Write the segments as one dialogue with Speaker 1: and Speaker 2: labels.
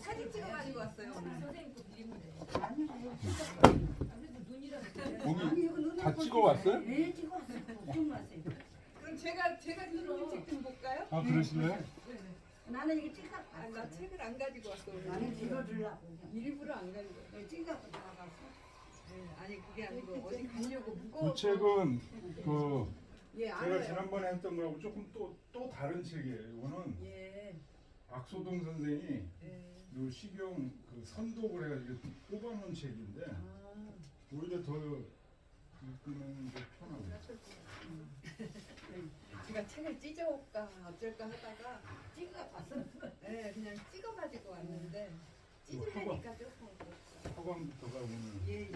Speaker 1: 사진 찍어 가지고 왔어요. 오늘.
Speaker 2: 선생님 거 드리면 돼.
Speaker 3: 여기 다 찍어왔어요?
Speaker 4: 네, 찍어왔어요. 걱정 마세요.
Speaker 1: 그럼 제가 찍는 책 좀 볼까요?
Speaker 3: 아 그러실래요?
Speaker 4: 나는 이게 찍어
Speaker 1: 아, 나 책을 안 가지고 왔어. 오늘.
Speaker 4: 나는 찍어주려고.
Speaker 1: 일부러 안 가지고.
Speaker 4: 네, 찍어 나가서.
Speaker 1: 네, 아니 그게 아니고 어디 가려고
Speaker 3: 그
Speaker 1: 무거워.
Speaker 3: 책은 그
Speaker 1: 예,
Speaker 3: 제가
Speaker 1: 알아요.
Speaker 3: 지난번에 했던 거하고 조금 또 다른 책이에요. 이거는
Speaker 1: 예.
Speaker 3: 박소동 선생이
Speaker 1: 예.
Speaker 3: 요 식용 그 선독을 해가지고 뽑아놓은 책인데
Speaker 1: 아.
Speaker 3: 오히려 더 읽는 게 편하고.
Speaker 1: 제가 책을 찢어올까 어쩔까 하다가
Speaker 4: 찍어봤어.
Speaker 1: 네, 그냥 찍어가지고 왔는데 찢으려니까 조금 그렇죠.
Speaker 3: 허광부터가 오늘
Speaker 1: 예예.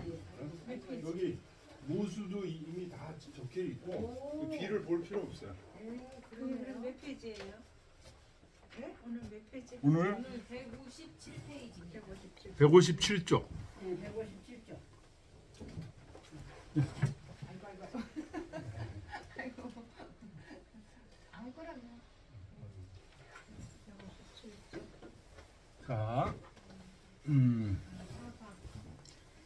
Speaker 3: 여기 모수도 이미 다 적혀 있고
Speaker 1: 오.
Speaker 3: 뒤를 볼 필요 없어요.
Speaker 1: 그러면
Speaker 2: 몇 페이지예요?
Speaker 1: 네?
Speaker 2: 오늘 몇 페이지?
Speaker 3: 오늘
Speaker 2: 오늘 157페이지입니다.
Speaker 1: 157.
Speaker 3: 157쪽.
Speaker 4: 네, 157조.
Speaker 1: 아이고.
Speaker 2: 아무 거라면.
Speaker 3: 자,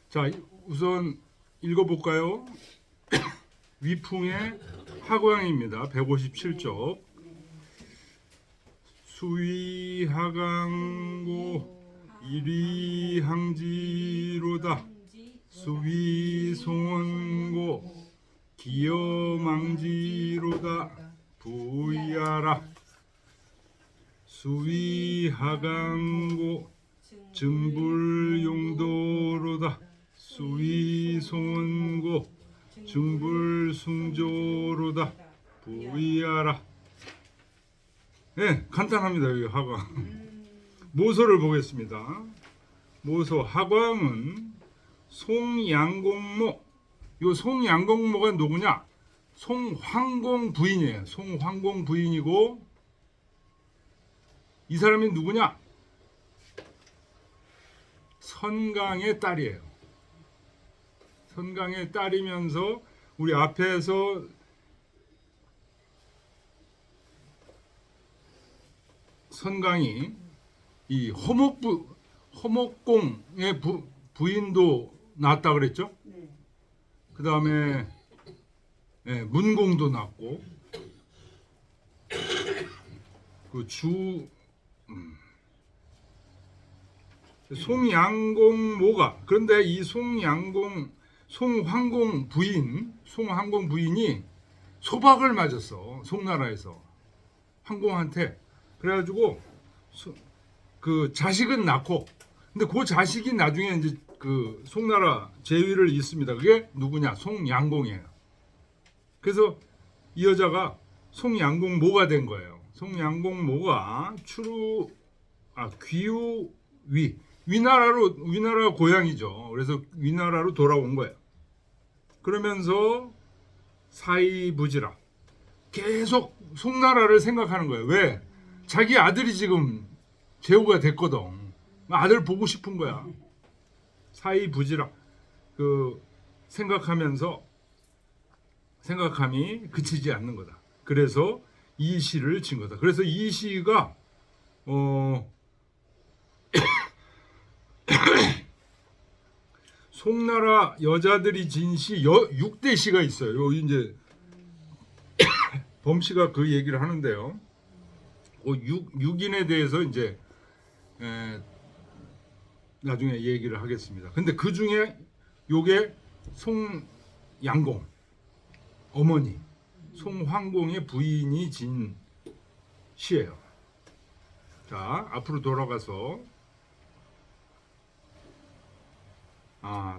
Speaker 3: 자 우선 읽어볼까요? 위풍의 하광입니다. 157쪽. 수위하강고 일위항지로다. 수위송원고 기여망지로다. 부이하라. 수위하강고 증불용도로다. 수위송원고 증불숭조로다. 부이하라. 네, 간단합니다. 여기 하광. 모소를 보겠습니다. 모소 하광은 송양공모. 요 송양공모가 누구냐? 송황공 부인이에요. 송황공 부인이고 이 사람이 누구냐? 선강의 딸이에요. 선강의 딸이면서 우리 앞에서 선강이 이 허목공의 부인도 낳았다 그랬죠?
Speaker 4: 네.
Speaker 3: 그 다음에 문공도 낳고 그 송양공모가 그런데 이 송황공 부인이 소박을 맞았어. 송나라에서 황공한테. 그래가지고 그 자식은 낳고 근데 그 자식이 나중에 이제 그 송나라 제위를 잇습니다. 그게 누구냐? 송양공이에요. 그래서 이 여자가 송양공모가 된 거예요. 송양공모가 위나라 고향이죠. 그래서 위나라로 돌아온 거예요. 그러면서 사이부지라 계속 송나라를 생각하는 거예요. 왜? 자기 아들이 지금 제후가 됐거든. 아들 보고 싶은 거야. 사이부지라 그 생각함이 그치지 않는 거다. 그래서 이 시를 친 거다. 그래서 이 시가 송나라 여자들이 진 시 6대 시가 있어요. 이제 범씨가 그 얘기를 하는데요. 6인에 대해서 이제 나중에 얘기를 하겠습니다. 근데 그 중에 요게 송양공 어머니 송황공의 부인이 진 시예요. 자, 앞으로 돌아가서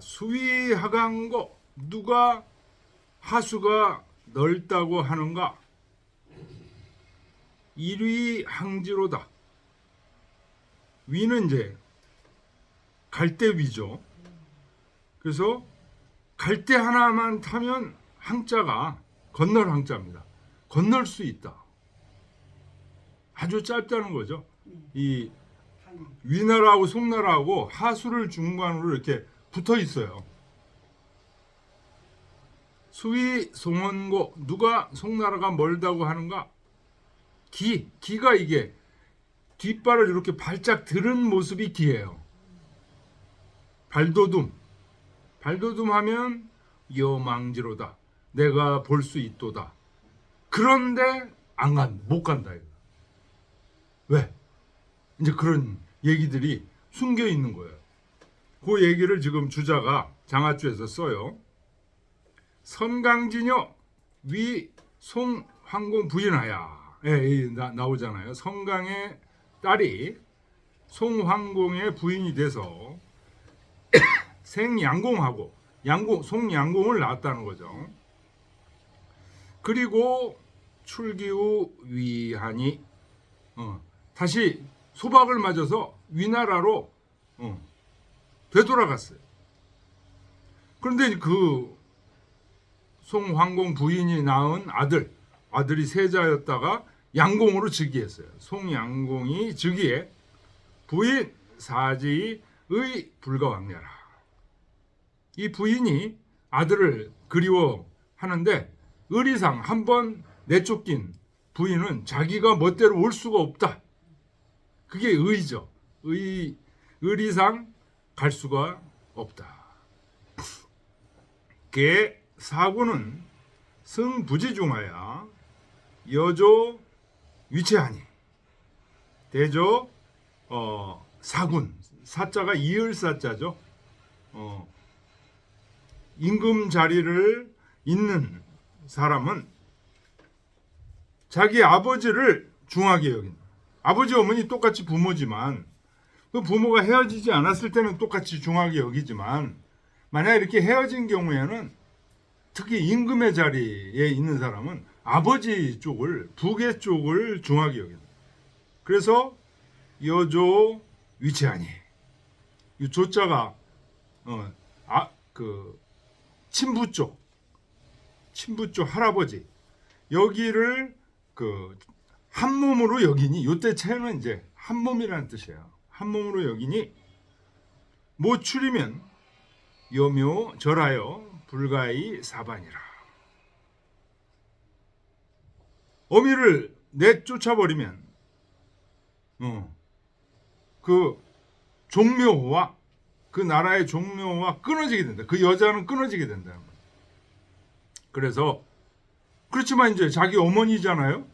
Speaker 3: 수위하강고 누가 하수가 넓다고 하는가? 일위항지로다. 위는 이제 갈대위죠. 그래서 갈대 하나만 타면 항자가 건널 항자입니다. 건널 수 있다. 아주 짧다는 거죠. 이 위나라하고 송나라하고 하수를 중간으로 이렇게 붙어 있어요. 수위 송원고 누가 송나라가 멀다고 하는가? 기가 이게 뒷발을 이렇게 발짝 들은 모습이 기해요. 발도둠. 발도둠하면 여망지로다. 내가 볼 수 있도다. 그런데 못 간다. 이거. 왜? 이제 그런 얘기들이 숨겨 있는 거예요. 그 얘기를 지금 주자가 장하주에서 써요. 선강지녀 위 송황공 부인하야. 예, 나오잖아요. 선강의 딸이 송황공의 부인이 돼서 생양공하고 송양공을 낳았다는 거죠. 그리고 출기 후 위하니 다시 소박을 맞아서 위나라로 되돌아갔어요. 그런데 그 송황공 부인이 낳은 아들이 세자였다가 양공으로 즉위했어요. 송양공이 즉위해 부인 사지의 불가왕녀라. 이 부인이 아들을 그리워하는데 의리상 한번 내쫓긴 부인은 자기가 멋대로 올 수가 없다. 그게 의죠. 의리상 갈 수가 없다. 개 사구는 승부지중하야 여조 위체하니 대조 사군 사자가 이을사자죠. 임금 자리를 잇는 사람은 자기 아버지를 중하게 여긴다. 아버지 어머니 똑같이 부모지만 그 부모가 헤어지지 않았을 때는 똑같이 중하게 여기지만 만약 이렇게 헤어진 경우에는 특히 임금의 자리에 있는 사람은 아버지 쪽을 부계 쪽을 중하게 여긴다. 그래서 여조 위치하니 이 조자가 친부 쪽 할아버지 여기를 한 몸으로 여기니 요때 체는 이제 한 몸이라는 뜻이에요. 한 몸으로 여기니 모출이면 여묘 절하여 불가의 사반이라. 어미를 내쫓아버리면 그 종묘와 그 나라의 종묘와 끊어지게 된다. 그 여자는 끊어지게 된다. 그래서 그렇지만 이제 자기 어머니잖아요.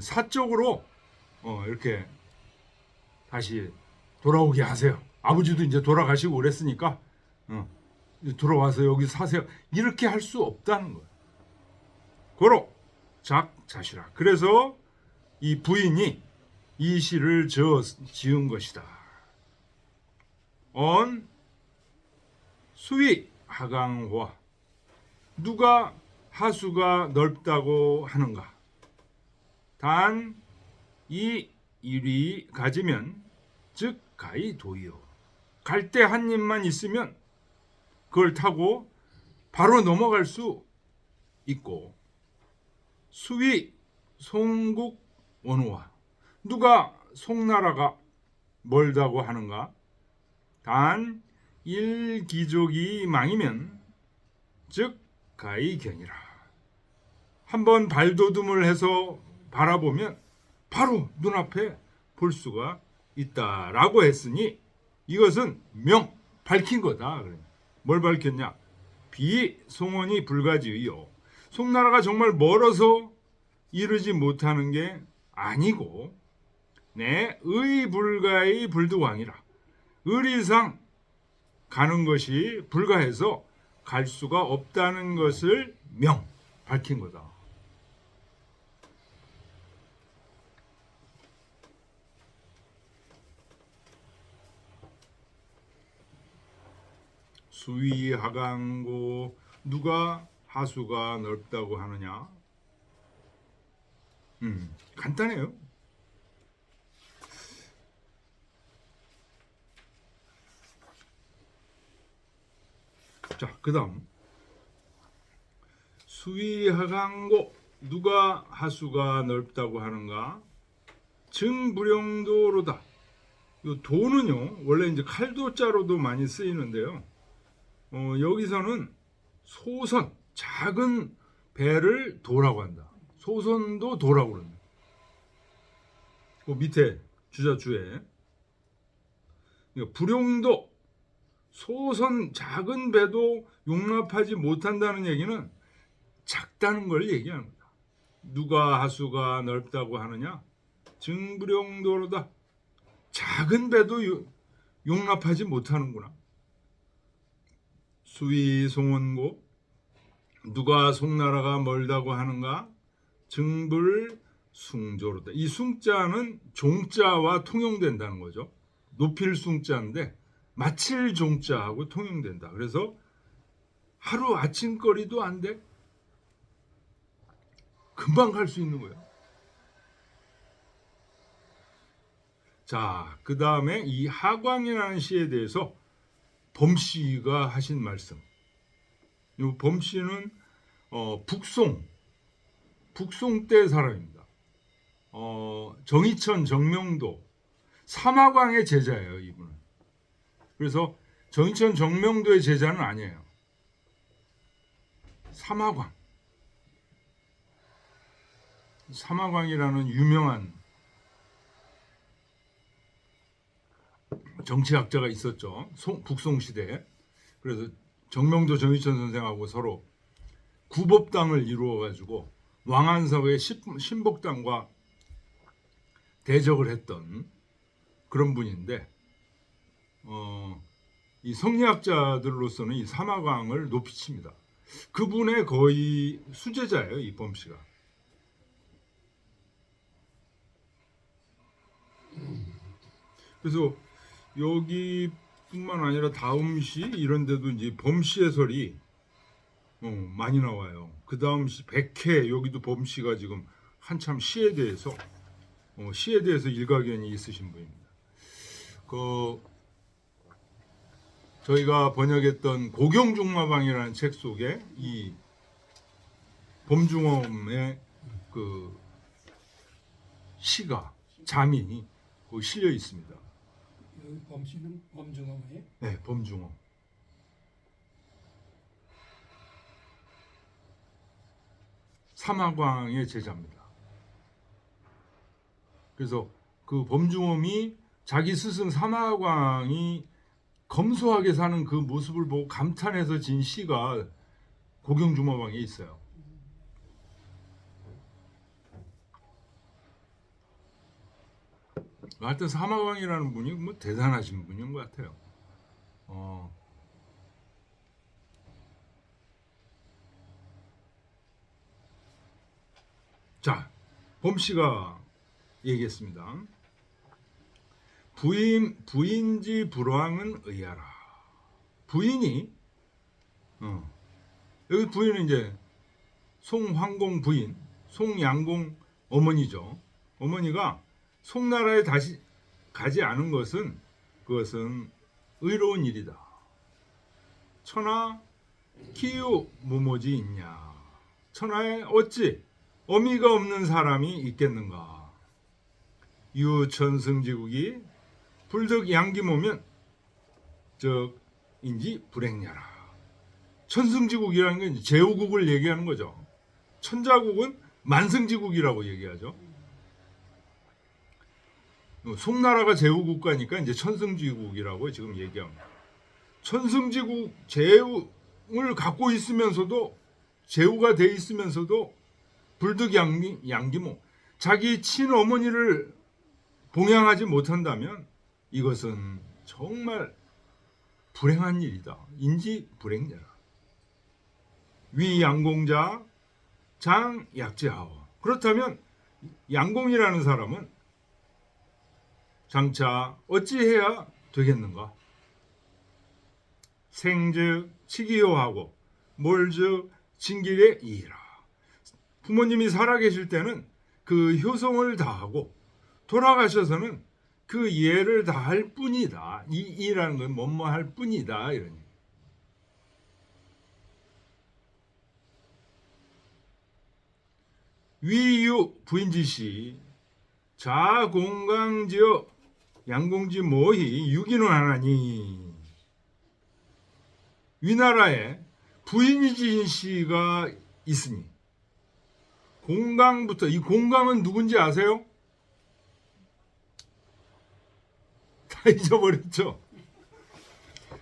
Speaker 3: 사적으로 이렇게 다시 돌아오게 하세요. 아버지도 이제 돌아가시고 그랬으니까 돌아와서 여기 사세요. 이렇게 할 수 없다는 거예요. 고로 작자시라. 그래서 이 부인이 이 시를 지은 것이다. 언 수위 하강화 누가 하수가 넓다고 하는가? 단 이 일이 가지면 즉 가히 도이요. 갈대 한 입만 있으면 그걸 타고 바로 넘어갈 수 있고 수위 송국 원호와 누가 송나라가 멀다고 하는가? 단 일기족이 망이면 즉 가히 견이라. 한번 발돋움을 해서 바라보면 바로 눈앞에 볼 수가 있다라고 했으니 이것은 밝힌 거다. 뭘 밝혔냐? 비송원이 불가지의요. 송나라가 정말 멀어서 이르지 못하는 게 아니고 내 의불가의 불두왕이라. 의리상 가는 것이 불가해서 갈 수가 없다는 것을 밝힌 거다. 수위 하강고 누가 하수가 넓다고 하느냐? 간단해요. 자, 그 다음 수위 하강고 누가 하수가 넓다고 하는가? 증불용도로다. 이 도는요 원래 이제 칼도자로도 많이 쓰이는데요. 여기서는 소선 작은 배를 도라고 한다. 소선도 도라고 그런다. 그 밑에 주자주에. 그러니까 불용도 소선 작은 배도 용납하지 못한다는 얘기는 작다는 걸 얘기합니다. 누가 하수가 넓다고 하느냐? 증불용도로다. 작은 배도 용납하지 못하는구나. 수위 송원고 누가 송나라가 멀다고 하는가? 증불 숭조로다. 이 숭자는 종자와 통용된다는 거죠. 높일 숭자인데 마칠 종자하고 통용된다. 그래서 하루 아침거리도 안 돼. 금방 갈 수 있는 거예요. 자, 그 다음에 이 하광이라는 시에 대해서 범씨가 하신 말씀. 이 범씨는 북송 때 사람입니다. 정의천, 정명도 삼하광의 제자예요, 이분은. 그래서 정의천, 정명도의 제자는 아니에요. 삼하광이라는 유명한 정치학자가 있었죠. 북송 시대에. 그래서 정명도, 정의천 선생하고 서로 구법당을 이루어 가지고 왕한석의 신복당과 대적을 했던 그런 분인데, 이 성리학자들로서는 이 삼하광을 높이칩니다. 그분의 거의 수제자예요, 이 범씨가. 그래서 여기뿐만 아니라 다음 시 이런 데도 이제 범씨의 설이 많이 나와요. 그 다음 시 백회, 여기도 범씨가 지금 한참 시에 대해서 일가견이 있으신 분입니다. 저희가 번역했던 고경중마방이라는 책 속에 이 범중엄의 그 시가 잠이 실려 있습니다.
Speaker 5: 여기 범씨는 범중엄이에요?
Speaker 3: 네, 범중엄. 삼하광의 제자입니다. 그래서 그 범중엄이 자기 스승 삼하광이 검소하게 사는 그 모습을 보고 감탄해서 진 시가 고경중마방에 있어요. 하여튼 삼하광이라는 분이 뭐 대단하신 분인 것 같아요. 자, 범씨가 얘기했습니다. 부인지 불황은 의하라. 부인이 여기 부인은 이제 송황공 부인, 송양공 어머니죠. 어머니가 송나라에 다시 가지 않은 것은 그것은 의로운 일이다. 천하 기유 무모지 있냐. 천하에 어찌 어미가 없는 사람이 있겠는가. 유천승지국이 불덕 양기모면 즉 인지 불행냐라. 천승지국이라는 건 제후국을 얘기하는 거죠. 천자국은 만승지국이라고 얘기하죠. 송나라가 제후국가니까 이제 천승지국이라고 지금 얘기합니다. 천승지국 제후를 갖고 있으면서도 제후가 돼 있으면서도 불득 양기모 자기 친어머니를 봉양하지 못한다면 이것은 정말 불행한 일이다. 인지 불행자라. 위 양공자 장 약제하오. 그렇다면 양공이라는 사람은 장차 어찌해야 되겠는가? 생즉 치기효하고 몰즉 진길에 이이라. 부모님이 살아계실 때는 그 효성을 다하고 돌아가셔서는 그 예를 다할 뿐이다. 이 이라는 건 뭐뭐 할 뿐이다. 이런 얘기. 위유 부인지시 자공강지어 양공지 모히 유기는 하나니. 위나라에 부인이진 씨가 있으니 공강부터, 이 공강은 누군지 아세요? 잊어버렸죠.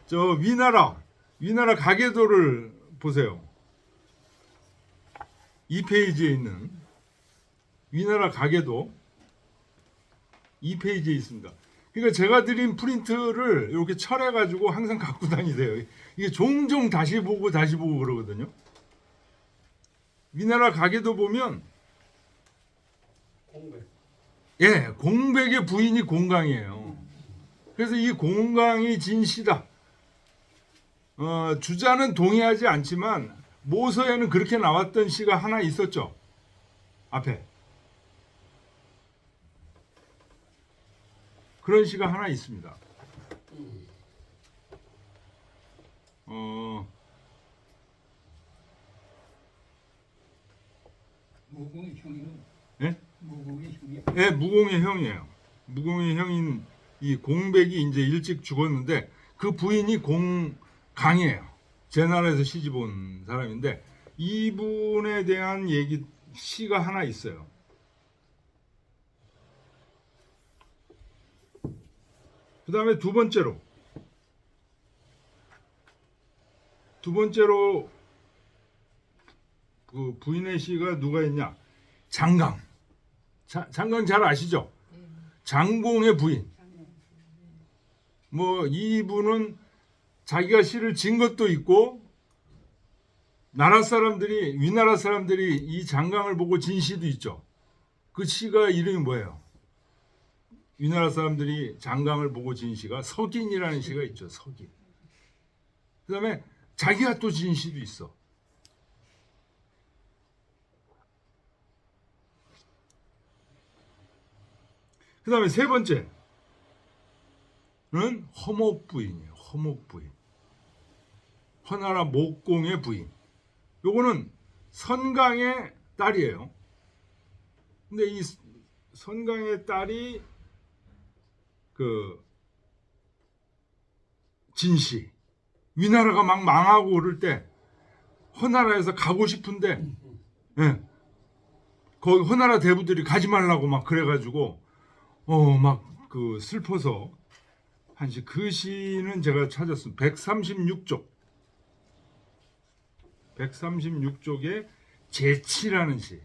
Speaker 3: 저 위나라 가계도를 보세요. 이 페이지에 있는 위나라 가계도 이 페이지에 있습니다. 그러니까 제가 드린 프린트를 이렇게 철해 가지고 항상 갖고 다니세요. 이게 종종 다시 보고 그러거든요. 위나라 가계도 보면
Speaker 5: 공백.
Speaker 3: 예, 공백의 부인이 공강이에요. 그래서 이 공강이 진시다. 주자는 동의하지 않지만 모서에는 그렇게 나왔던 시가 하나 있었죠. 앞에. 그런 시가 하나 있습니다.
Speaker 5: 무공의 형이는
Speaker 3: 예?
Speaker 5: 무공의 형이.
Speaker 3: 예, 무공의 형이에요. 무공의 형인 이 공백이 이제 일찍 죽었는데 그 부인이 공강이에요. 제 나라에서 시집 온 사람인데 이분에 대한 얘기 시가 하나 있어요. 그 다음에 두 번째로 그 부인의 시가 누가 있냐? 장강. 장강 잘 아시죠? 장공의 부인. 뭐 이분은 자기가 시를 진 것도 있고 위나라 사람들이 이 장강을 보고 진 시도 있죠. 그 시가 이름이 뭐예요? 위나라 사람들이 장강을 보고 진 시가 석인이라는 시가 있죠. 석인. 그 다음에 자기가 또 진 시도 있어. 그 다음에 세 번째는 허목부인이에요. 허목부인. 허나라 목공의 부인. 요거는 선강의 딸이에요. 근데 이 선강의 딸이 그 진시. 위나라가 막 망하고 그럴 때 허나라에서 가고 싶은데 예. 거기 허나라 대부들이 가지 말라고 막 그래가지고 막 그 슬퍼서 한시 그 시는 제가 찾았습니다. 136쪽 136쪽에 제치라는 시.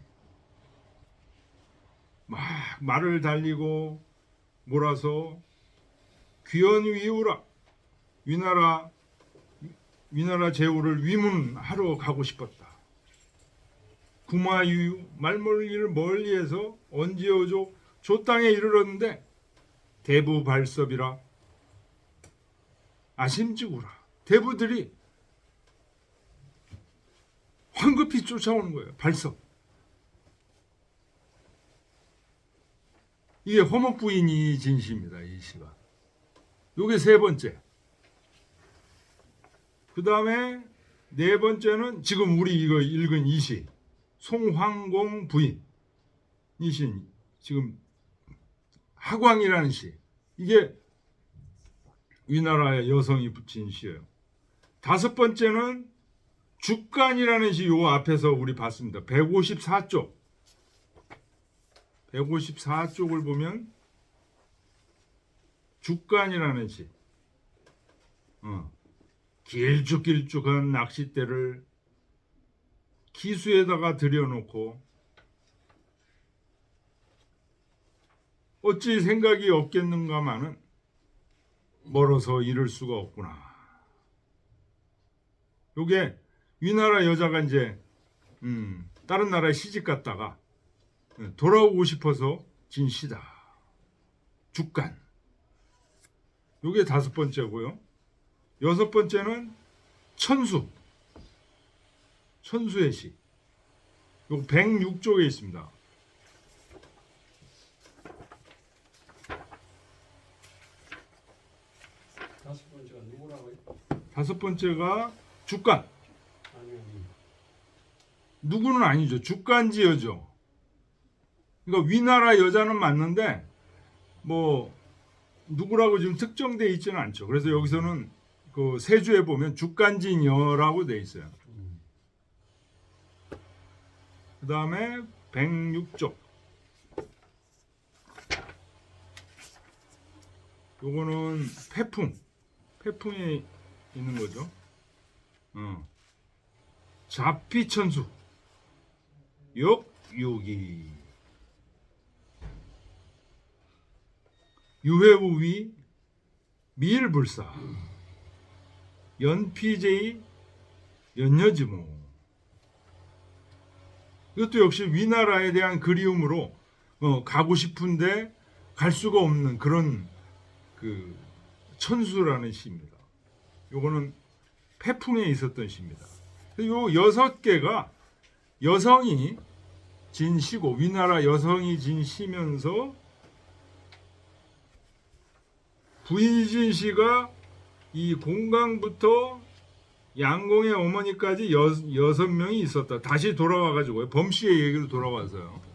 Speaker 3: 막 말을 달리고 몰아서 귀연위우라 위나라 제후를 위문하러 가고 싶었다. 구마유유 말몰기를 멀리해서 언지어조 조 땅에 이르렀는데 대부 발섭이라 아심지구라. 대부들이 황급히 쫓아오는 거예요. 발섭. 이게 허목부인이 진시입니다. 이 시가. 요게 세 번째. 그 다음에 네 번째는 지금 우리 이거 읽은 이 시. 송황공 부인. 이 시 지금 하광이라는 시. 이게 위나라의 여성이 붙인 시예요. 다섯 번째는 죽간이라는 시. 요 앞에서 우리 봤습니다. 154쪽. 154쪽을 보면 죽간이라는 시. 길쭉길쭉한 낚싯대를 기수에다가 들여놓고 어찌 생각이 없겠는가마는 멀어서 이럴 수가 없구나. 요게 위나라 여자가 이제 다른 나라에 시집 갔다가 돌아오고 싶어서 진 시다. 죽간. 요게 다섯 번째고요. 여섯 번째는 천수의 시. 요 106쪽에 있습니다.
Speaker 5: 다섯 번째가 누구라고요?
Speaker 3: 다섯 번째가 죽간.
Speaker 5: 아니.
Speaker 3: 누구는 아니죠. 죽간지여죠. 그러니까 위나라 여자는 맞는데 뭐 누구라고 지금 특정돼 있지는 않죠. 그래서 여기서는 그 세주에 보면 죽간지녀라고 돼 있어요. 그 다음에 106쪽. 요거는 태풍에 있는 거죠. 자피천수, 역요기, 유해우위, 미일불사, 연피제이, 연여지모. 이것도 역시 위나라에 대한 그리움으로 가고 싶은데 갈 수가 없는 그런 그 천수라는 시입니다. 요거는 태풍에 있었던 시입니다. 요 6개가 여성이 진 시고, 위나라 여성이 진 시면서 부인이 진 시가 이 공강부터 양공의 어머니까지 6명이 있었다. 다시 돌아와가지고요. 범씨의 얘기로 돌아와서요.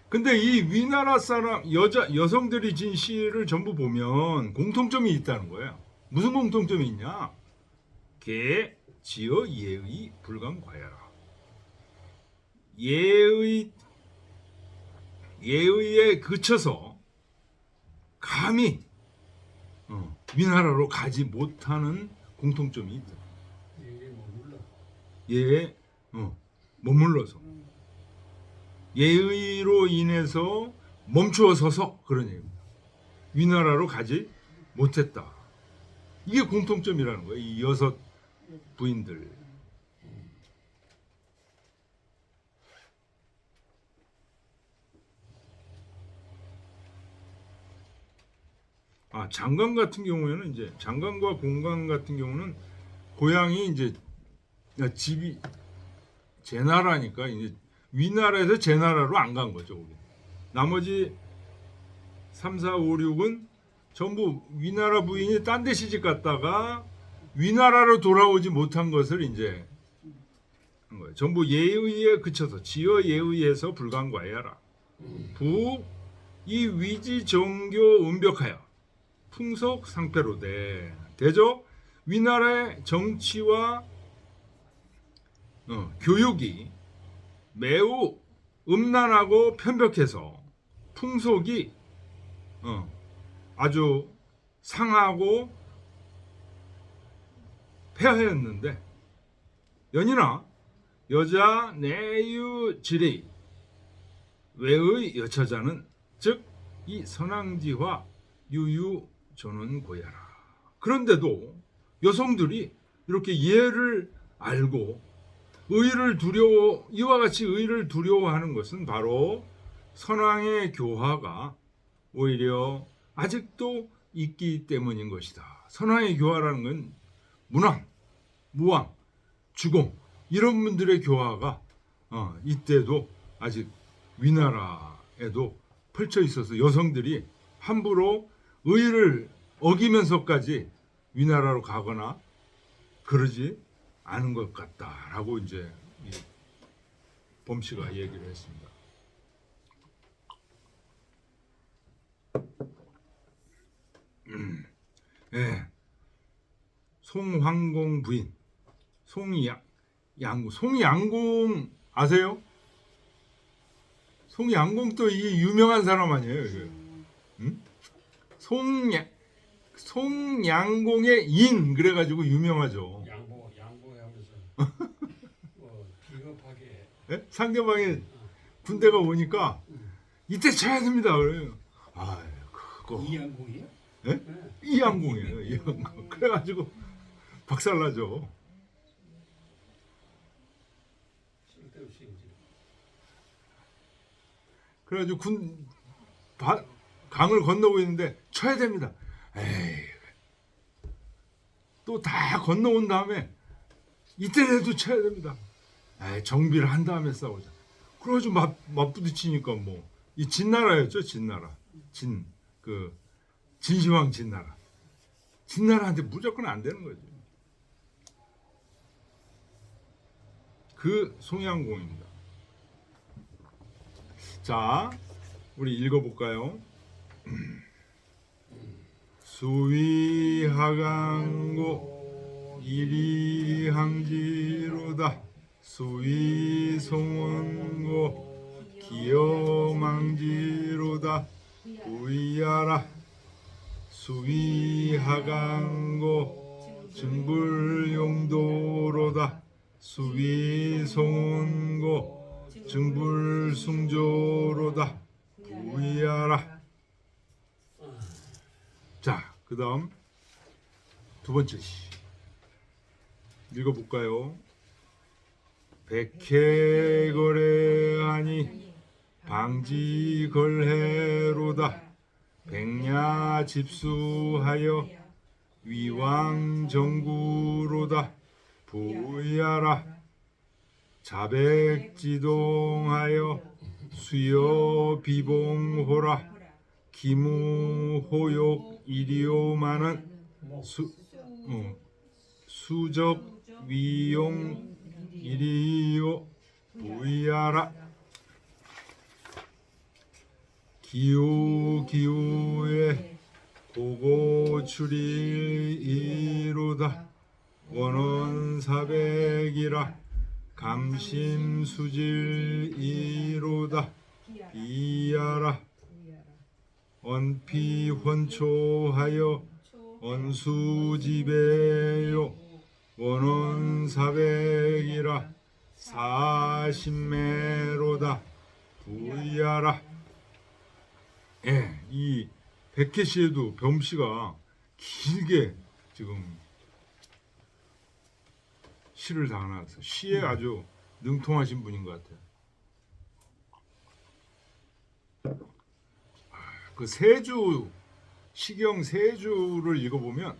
Speaker 3: 근데 이 위나라 사람 여성들이 진 시를 전부 보면 공통점이 있다는 거예요. 무슨 공통점이 있냐? 개, 지어, 예의, 불강과야라. 예의에 그쳐서 감히 위나라로 가지 못하는 공통점이 있다.
Speaker 5: 이게 뭐 몰라.
Speaker 3: 예, 머물러서 예의로 인해서 멈추어 서서 그런 얘기입니다. 위나라로 가지 못했다. 이게 공통점이라는 거예요. 이 6 부인들. 장관 같은 경우에는 이제 장관과 공관 같은 경우는 고향이 이제 집이 제 나라니까 이제 위나라에서 제 나라로 안 간 거죠. 거기. 나머지 3, 4, 5, 6은 전부 위나라 부인이 딴 데 시집 갔다가 위나라로 돌아오지 못한 것을 이제 한 거예요. 전부 예의에 그쳐서 지어 예의에서 불강과야라. 이 위지 정교 은벽하여 풍속 상패로되 대저 위나라의 정치와 교육이 매우 음란하고 편벽해서 풍속이 아주 상하고 폐하였는데 연이나 여자 내유지리 외의 여처자는 즉 이 선왕지화 유유 전원 고야라. 그런데도 여성들이 이렇게 예를 알고 이와 같이 의를 두려워하는 것은 바로 선왕의 교화가 오히려 아직도 있기 때문인 것이다. 선왕의 교화라는 건 문왕, 무왕, 주공 이런 분들의 교화가 이때도 아직 위나라에도 펼쳐 있어서 여성들이 함부로 의를 어기면서까지 위나라로 가거나 그러지 않은 것 같다라고 이제 범씨가 얘기를 했습니다. 네. 송황공 부인 송양공 아세요? 송양공도 이게 유명한 사람 아니에요? 응? 송양공의 인 그래가지고 유명하죠.
Speaker 5: 양보하면서 비겁하게.
Speaker 3: 네? 상대방이 군대가 오니까 이때 쳐야 됩니다. 그래요. 그거
Speaker 5: 이양공이요?
Speaker 3: 네? 이양공이에요. 이양공. 그래가지고 박살나죠.
Speaker 5: 쓸데없이 이제.
Speaker 3: 그래가지고 강을 건너고 있는데 쳐야 됩니다. 에이, 또 다 건너온 다음에 이때라도 쳐야 됩니다. 에이, 정비를 한 다음에 싸우자. 그래가지고 맞부딪히니까 뭐 이 진나라였죠. 진나라. 진시황 진나라. 진나라한테 무조건 안 되는 거죠. 그 송양공입니다. 자, 우리 읽어볼까요? 수위하강고 이리항지로다 수위송원고 기여망지로다 우이하라 수위하강고 증불용도로다 수위송운고 증불숭조로다 우이하라. 자, 그 다음 두 번째 시 읽어볼까요? 백해거래하니 방지걸해로다 백야집수하여 위왕정구로다 부야라 자백지동하여 수여비봉호라 기무호욕 이리오마는 수적위용 이리오 부야라 기우기우에 고고출이로다 원원사백이라 감심수질이로다 이야라 언피헌초하여 언수지배요 원원사백이라 사신매로다 부야라. 예, 이 백해시에도 범씨가 길게 지금 시를 다 나왔어요. 시에 아주 능통하신 분인 것 같아요. 그 세주 시경 세주를 읽어보면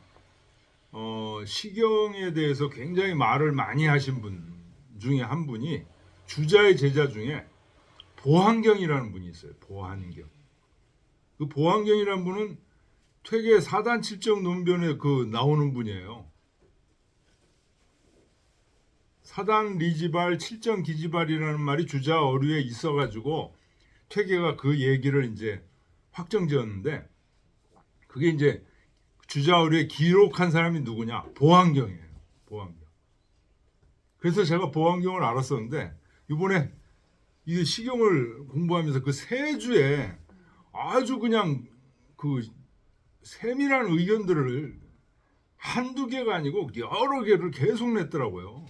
Speaker 3: 시경에 대해서 굉장히 말을 많이 하신 분 중에 한 분이 주자의 제자 중에 보한경이라는 분이 있어요. 보한경. 그 보한경이라는 분은 퇴계 사단 칠정 논변에 그 나오는 분이에요. 사단 리지발 칠정 기지발이라는 말이 주자 어류에 있어가지고 퇴계가 그 얘기를 이제 확정지었는데 그게 이제 주자 어류에 기록한 사람이 누구냐? 보한경이에요. 보한경. 그래서 제가 보한경을 알았었는데 이번에 이 시경을 공부하면서 그 세주에 아주 그냥 그 세밀한 의견들을 한두 개가 아니고 여러 개를 계속 냈더라고요.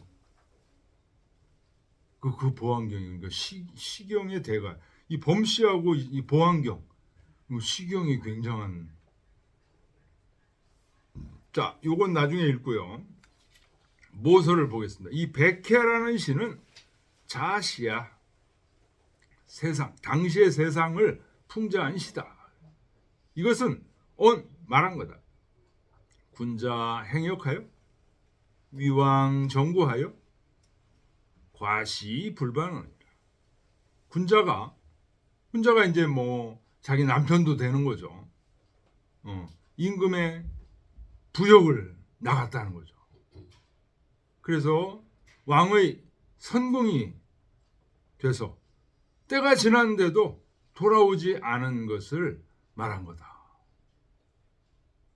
Speaker 3: 그 보한경이 그러니까 시경의 대가 이 범씨하고 이 보한경 시경이 굉장한. 자, 요건 나중에 읽고요. 모서를 보겠습니다. 이 백해라는 시는 자시야. 세상, 당시의 세상을 풍자한 시다. 이것은 말한 거다. 군자 행역하여 위왕 정구하여 과시 불반원이라. 군자가 이제 뭐 자기 남편도 되는 거죠. 임금의 부역을 나갔다는 거죠. 그래서 왕의 선궁이 돼서 때가 지났는데도 돌아오지 않은 것을 말한 거다.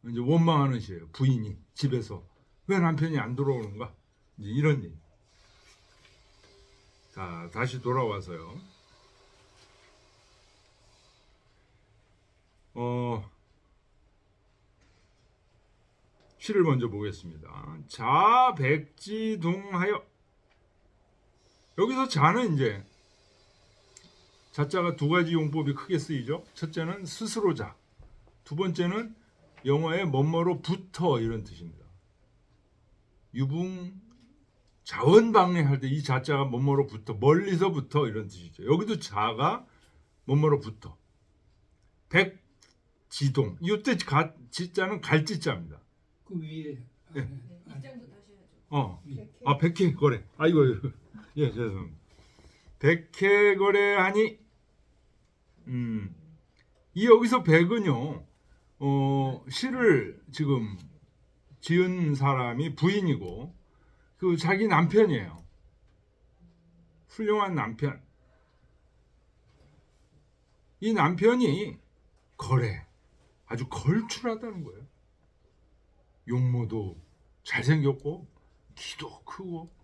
Speaker 3: 이제 원망하는 시예요. 부인이 집에서 왜 남편이 안 돌아오는가? 이제 이런 얘기. 자, 다시 돌아와서요. 시를 먼저 보겠습니다. 자백지동하여. 여기서 자는 이제 자자가 두 가지 용법이 크게 쓰이죠. 첫째는 스스로 자, 두 번째는 영어의 뭐뭐로 붙어 이런 뜻입니다. 유붕 자원방래할 때 이 자자가 뭐뭐로 붙어, 멀리서 붙어 이런 뜻이죠. 여기도 자가 뭐뭐로 붙어. 백지동, 이때 지자는 갈지자입니다.
Speaker 5: 그 위에
Speaker 3: 네.
Speaker 2: 입장도 다시 하죠.
Speaker 3: 백해거래. 아이고, 예, 죄송합니다. 백해거래하니, 이 여기서 백은요, 시를 지금 지은 사람이 부인이고, 그 자기 남편이에요. 훌륭한 남편. 이 남편이 거래, 아주 걸출하다는 거예요. 용모도 잘생겼고 키도 크고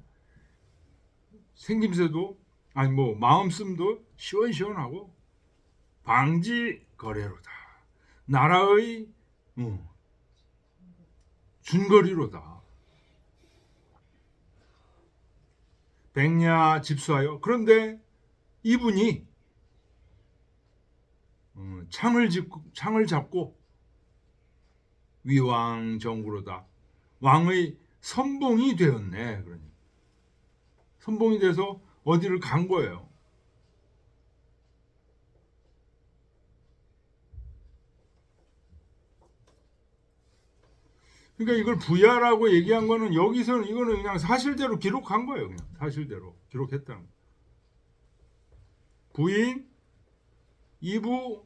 Speaker 3: 생김새도 아니 뭐 마음씀도 시원시원하고 방지 거래로다. 나라의 준거리로다. 백야 집수하여. 그런데 이분이 창을 잡고 위왕 정구로다. 왕의 선봉이 되었네. 그러니 선봉이 돼서 어디를 간 거예요. 그러니까 이걸 부야라고 얘기한 거는 여기서는 이거는 그냥 사실대로 기록한 거예요. 그냥 사실대로 기록했다는 거. 부인, 이부,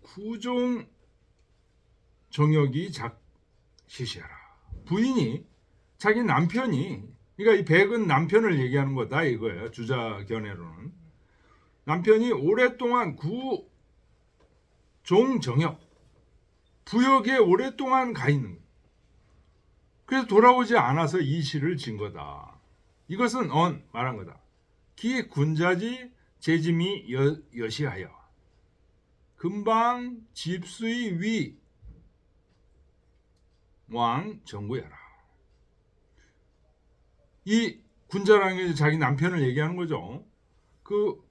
Speaker 3: 구종 정역이 작시시하라. 부인이 자기 남편이, 그러니까 이 백은 남편을 얘기하는 거다 이거예요. 주자견해로는 남편이 오랫동안 구종정역 부역에 오랫동안 가 있는 거예요. 그래서 돌아오지 않아서 이 시를 진 거다. 이것은 말한 거다. 기 군자지 제짐이 여시하여 금방 집수의 위 왕 정구야라. 이 군자라는 게 자기 남편을 얘기하는 거죠. 그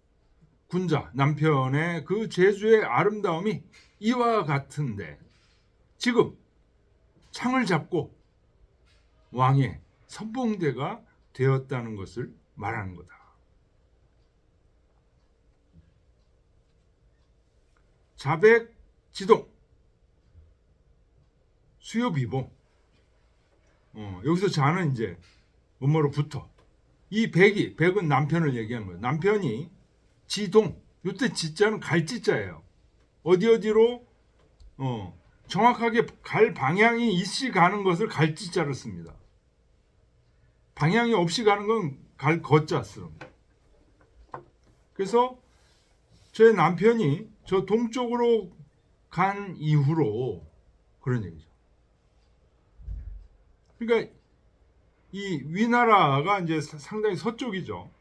Speaker 3: 군자 남편의 그 제주의 아름다움이 이와 같은데 지금 창을 잡고 왕의 선봉대가 되었다는 것을 말하는 거다. 자백 지동 수요 비봉. 여기서 자는 이제 뭐뭐로 붙어. 이 백은 남편을 얘기하는 거예요. 남편이 지동, 이때 지자는 갈 지자예요. 어디로 정확하게 갈 방향이 있이 가는 것을 갈 지자를 씁니다. 방향이 없이 가는 건 갈 거자 씁니다. 그래서 제 남편이 저 동쪽으로 간 이후로 그런 얘기죠. 그러니까 이 위나라가 이제 상당히 서쪽이죠.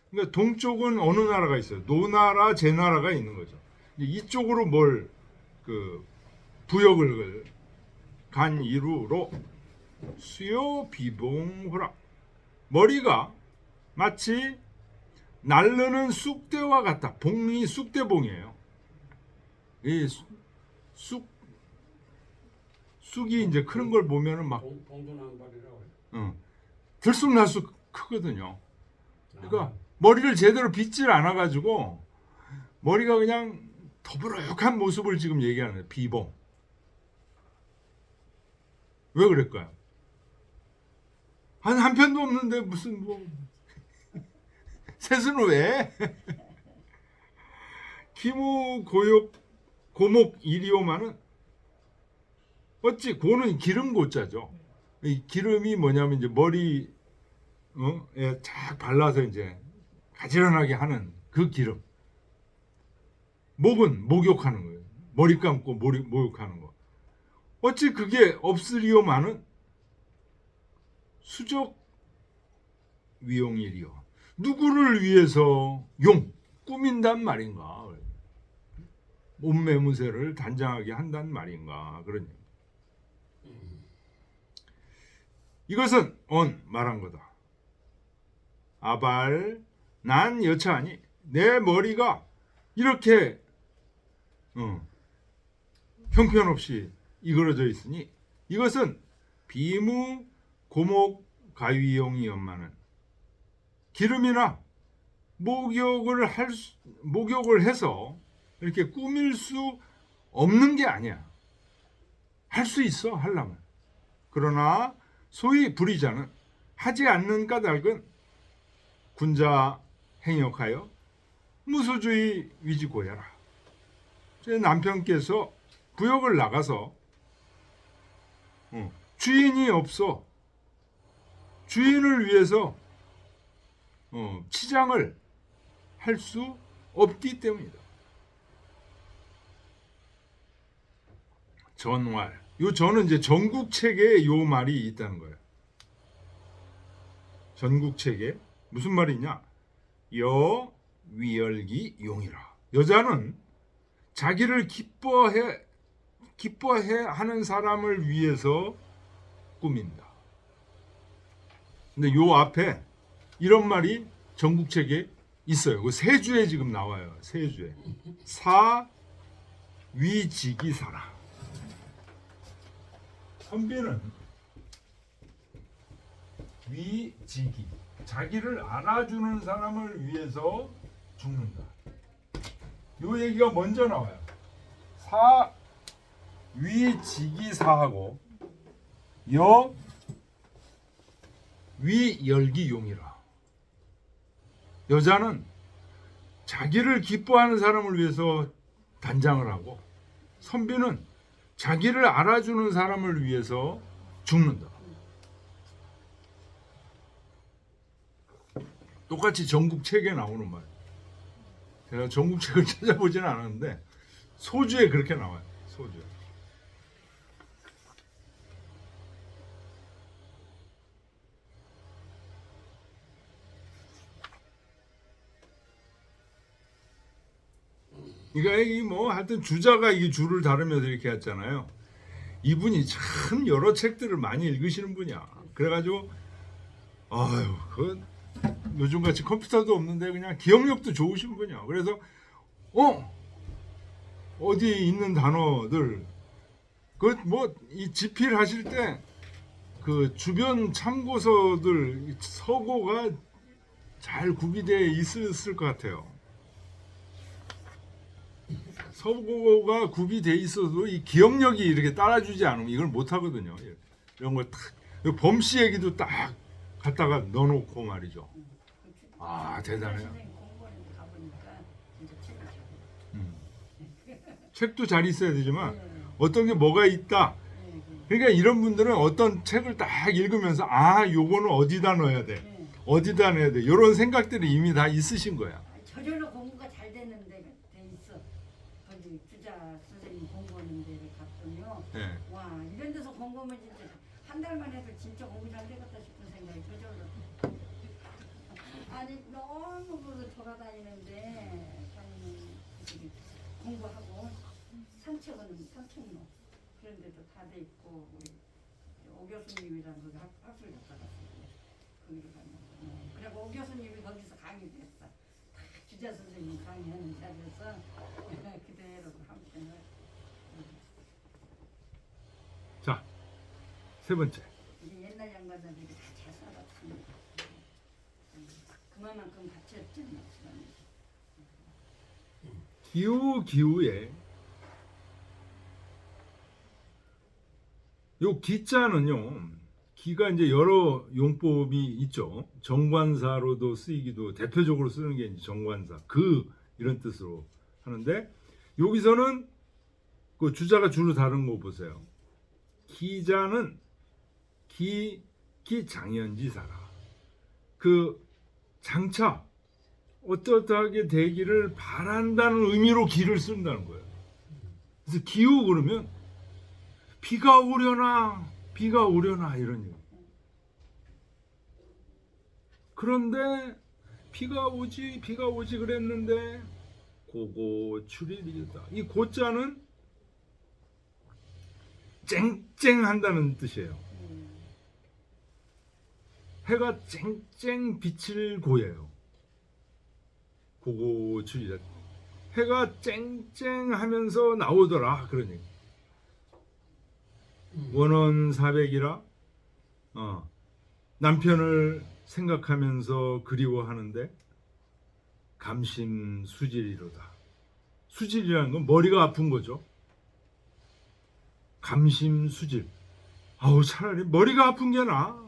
Speaker 3: 그러니까 동쪽은 어느 나라가 있어요? 노나라, 제나라가 있는 거죠. 이쪽으로 부역을 간 이후로 수요 비봉호라. 머리가 마치 날르는 쑥대와 같다. 봉이 쑥대봉이에요. 이 쑥이 이제 크는 걸 보면은 막
Speaker 5: 봉도낭발이라고 해요.
Speaker 3: 들쑥날쑥 크거든요. 그러니까 머리를 제대로 빗질 않아 가지고 머리가 그냥 더부룩한 모습을 지금 얘기하는 거예요. 비봉. 왜 그럴까요? 한 편도 없는데 무슨 셋은 왜? 기무 고욕 고목 이리오마는 어찌 고는 기름 고자죠. 이 기름이 뭐냐면 이제 머리에 쫙 발라서 이제 가지런하게 하는 그 기름. 목은 목욕하는 거예요. 머리 감고 목욕하는 거. 어찌 그게 없으리오마는 수적 위용이리요. 누구를 위해서 꾸민단 말인가? 몸매무새를 단장하게 한단 말인가? 그런 얘기. 이것은 말한 거다. 아발 난 여차하니 내 머리가 이렇게 형편없이 이그러져 있으니 이것은 비무 고목 가위용이었마는 기름이나 목욕을 해서 이렇게 꾸밀 수 없는 게 아니야. 할 수 있어, 하려면. 그러나 소위 불의자는 하지 않는 까닭은 군자 행역하여 무소주의 위지고야라. 제 남편께서 부역을 나가서 주인이 없어. 주인을 위해서 치장을 할 수 없기 때문이다. 전왈. 요 전은 이제 전국책에 요 말이 있다는 거예요. 전국체계 무슨 말이냐? 여 위열기 용이라. 여자는 자기를 기뻐해 하는 사람을 위해서 꾸민다. 근데 요 앞에 이런 말이 전국책에 있어요. 그 세 주에 지금 나와요. 세 주에. 사 위지기사라. 선비는 위지기, 자기를 알아주는 사람을 위해서 죽는다. 요 얘기가 먼저 나와요. 사 위지기사하고 여 위열기용이라. 여자는 자기를 기뻐하는 사람을 위해서 단장을 하고, 선비는 자기를 알아주는 사람을 위해서 죽는다. 똑같이 전국책에 나오는 말. 제가 전국책을 찾아보지는 않았는데 소주에 그렇게 나와요. 소주에. 그러니까 이뭐 하여튼 주자가 이 줄을 다루면서 이렇게 했잖아요. 이분이 참 여러 책들을 많이 읽으시는 분이야. 그래가지고 아유 그 요즘같이 컴퓨터도 없는데 그냥 기억력도 좋으신 분이야. 그래서 어디 있는 단어들 그 뭐 이 집필 하실 때 그 주변 참고서들 서고가 잘 구비되어 있었을 것 같아요. 서고가 구비되어 있어도 이 기억력이 이렇게 따라주지 않으면 이걸 못 하거든요. 이런 걸 딱 범씨 얘기도 딱 갖다가 넣어놓고 말이죠. 아 대단해요.
Speaker 4: 공부하는 가보니까 진짜 책이 잘
Speaker 3: 책도 잘 있어야 되지만 어떤 게 뭐가 있다. 그러니까 이런 분들은 어떤 책을 딱 읽으면서 아 요거는 어디다 넣어야 돼. 어디다 넣어야 돼. 이런 생각들이 이미 다 있으신 거야.
Speaker 4: 저절로 공부가 잘 되는 데가 돼 있어. 거기 주자 선생님 공부하는 데를 갔더니요.
Speaker 3: 네.
Speaker 4: 와 이런 데서 공부하면 진짜 한 달만 해도 진짜 공부 잘 되겠다 싶은 생각이 저절로. 아니 너무 그 돌아다니는데 저기 공부하고 산책로 그런 데도 다 돼 있고 우리 오 교수님이라는 분이 학술 갔다 갔어요. 거기를 가면 그리고 오 교수님이 거기서 강의를 했어. 주자 선생님 강의하는 자리에서 그대로 한편을.
Speaker 3: 자, 세 번째.
Speaker 4: 이제 옛날 양반들이 다 잘 살았습니다. 그만큼 가치였죠.
Speaker 3: 기우에 요 기자는요. 기가 이제 여러 용법이 있죠. 정관사로도 쓰이기도 대표적으로 쓰는 게 이제 정관사. 이런 뜻으로 하는데 여기서는 그 주자가 주로 다른 거 보세요. 기자는 기장현지사라. 그 장차 어떠하게 되기를 바란다는 의미로 기를 쓴다는 거예요. 그래서 기우 그러면 비가 오려나 이런 얘기. 그런데 비가 오지 그랬는데 고고 출일이다. 이 고자는 쨍쨍한다는 뜻이에요. 해가 쨍쨍 빛을 고해요. 고고 출이다. 해가 쨍쨍하면서 나오더라 그런 얘기. 원원 400이라 남편을 생각하면서 그리워하는데 감심수질이로다. 수질이라는 건 머리가 아픈 거죠. 감심수질. 아우 차라리 머리가 아픈 게 나아.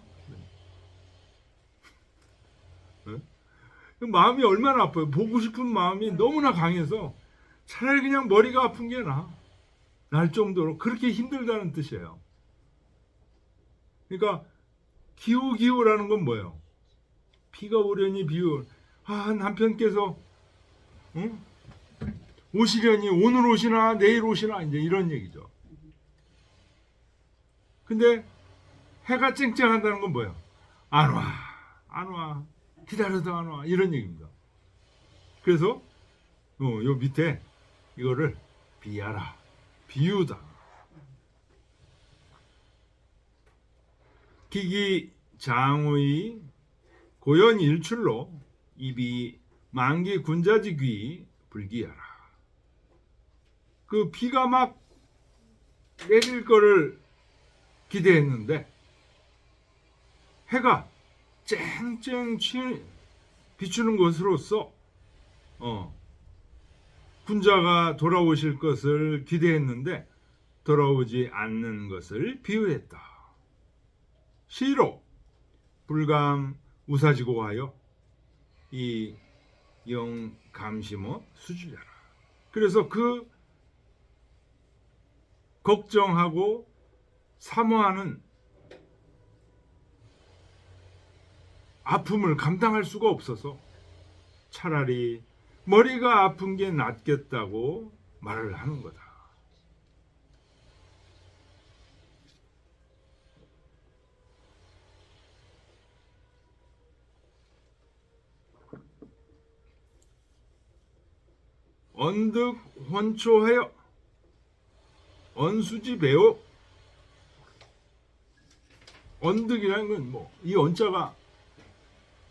Speaker 3: 마음이 얼마나 아파요. 보고 싶은 마음이 너무나 강해서 차라리 그냥 머리가 아픈 게 나아. 날 정도로 그렇게 힘들다는 뜻이에요. 그러니까 기우라는 건 뭐예요? 비가 오려니 남편께서 오시려니 오늘 오시나 내일 오시나 이제 이런 얘기죠. 근데 해가 쨍쨍한다는 건 뭐예요? 안 안 와. 기다려도 안 와. 이런 얘기입니다. 그래서 요 밑에 이거를 비하라. 비유다. 기기 장의 고연 일출로 입이 만기 군자지 귀 불기하라. 그 비가 막 내릴 거를 기대했는데 해가 쨍쨍 비추는 것으로서 군자가 돌아오실 것을 기대했는데 돌아오지 않는 것을 비유했다. 시로 불감 우사지고 하여 이 영감심어 수주자라. 그래서 그 걱정하고 사모하는 아픔을 감당할 수가 없어서 차라리 머리가 아픈 게 낫겠다고 말을 하는 거다. 언득 혼초하여 언수지 배워. 언득이라는 건 뭐 이 언자가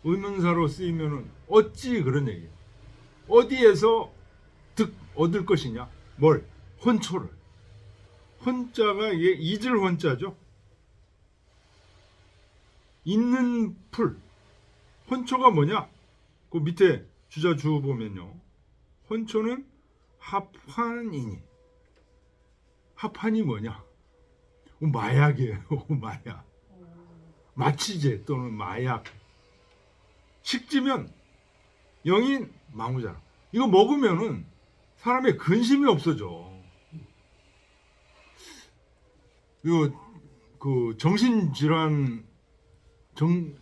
Speaker 3: 의문사로 쓰이면은 어찌 그런 얘기예요. 어디에서 득 얻을 것이냐? 뭘? 혼초를. 혼자가 이게 잊을 혼자죠. 있는 풀. 혼초가 뭐냐? 그 밑에 주자 주 보면요. 혼초는 합환이니. 합환이 뭐냐? 마약이에요. 마약. 마취제 또는 마약. 식지면 영인 망우자. 이거 먹으면은 사람의 근심이 없어져. 이거 그 정신질환